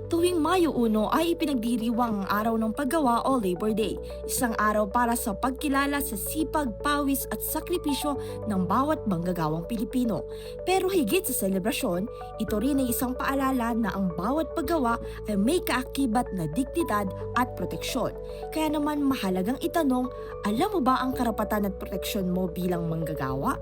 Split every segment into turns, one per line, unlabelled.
Tuwing Mayo 1 ay ipinagdiriwang ang Araw ng Paggawa o Labor Day, isang araw para sa pagkilala sa sipag, pawis at sakripisyo ng bawat manggagawang Pilipino. Pero higit sa selebrasyon, ito rin ay isang paalala na ang bawat paggawa ay may kaakibat na dignidad at proteksyon. Kaya naman mahalagang itanong, alam mo ba ang karapatan at proteksyon mo bilang manggagawa?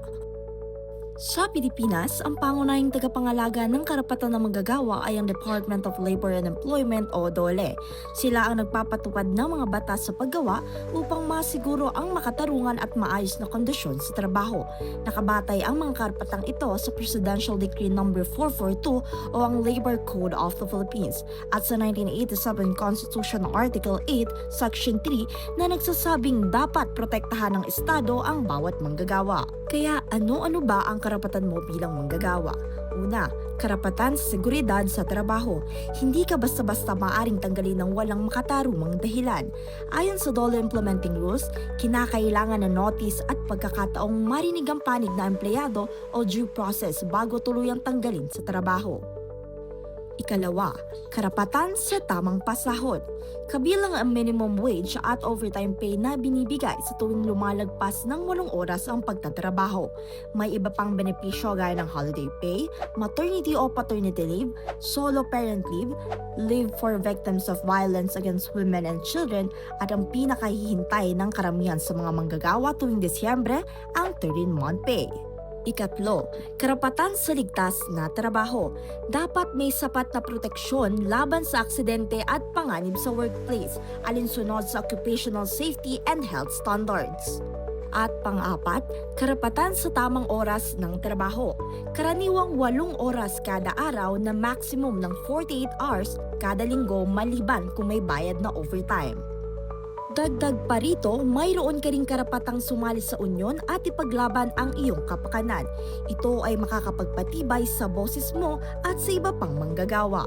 Sa Pilipinas, ang pangunahing tagapangalaga ng karapatan ng manggagawa ay ang Department of Labor and Employment o DOLE. Sila ang nagpapatupad ng mga batas sa paggawa upang masiguro ang makatarungan at maayos na kondisyon sa trabaho. Nakabatay ang mga karapatang ito sa Presidential Decree No. 442 o ang Labor Code of the Philippines at sa 1987 Constitution Article 8, Section 3 na nagsasabing dapat protektahan ng Estado ang bawat manggagawa. Kaya ano-ano ba ang karapatan mo bilang manggagawa? Una, karapatan sa seguridad sa trabaho. Hindi ka basta-basta maaring tanggalin ng walang makatarumang dahilan. Ayon sa DOLE Implementing Rules, kinakailangan ng notice at pagkakataong marinig ang panig na empleyado o due process bago tuluyang tanggalin sa trabaho. Ikalawa, karapatan sa tamang pasahod. Kabilang ang minimum wage at overtime pay na binibigay sa tuwing lumalagpas ng 8 oras ang pagtatrabaho. May iba pang benepisyo gaya ng holiday pay, maternity o paternity leave, solo parent leave, leave for victims of violence against women and children, at ang pinakahihintay ng karamihan sa mga manggagawa tuwing Disyembre, ang 13-month pay. Ikatlo, karapatan sa ligtas na trabaho. Dapat may sapat na proteksyon laban sa aksidente at panganib sa workplace, alinsunod sa occupational safety and health standards. At pang-apat, karapatan sa tamang oras ng trabaho. Karaniwang 8 oras kada araw na maximum ng 48 hours kada linggo maliban kung may bayad na overtime. Dagdag pa rito, mayroon ka ring karapatang sumali sa unyon at ipaglaban ang iyong kapakanan. Ito ay makakapagpatibay sa boses mo at sa iba pang manggagawa.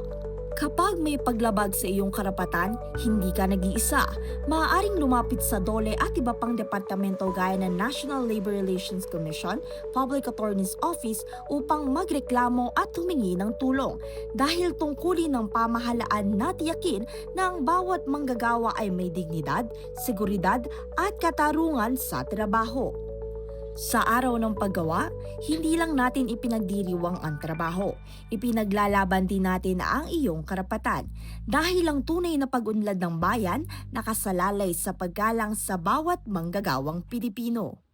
Kapag may paglabag sa iyong karapatan, hindi ka nag-iisa. Maaaring lumapit sa DOLE at iba pang departamento gaya ng National Labor Relations Commission, Public Attorney's Office upang magreklamo at humingi ng tulong. Dahil tungkulin ng pamahalaan na tiyakin na ang bawat manggagawa ay may dignidad, seguridad at katarungan sa trabaho. Sa araw ng paggawa, hindi lang natin ipinagdiriwang ang trabaho. Ipinaglalaban din natin ang iyong karapatan. Dahil ang tunay na pag-unlad ng bayan, nakasalalay sa paggalang sa bawat manggagawang Pilipino.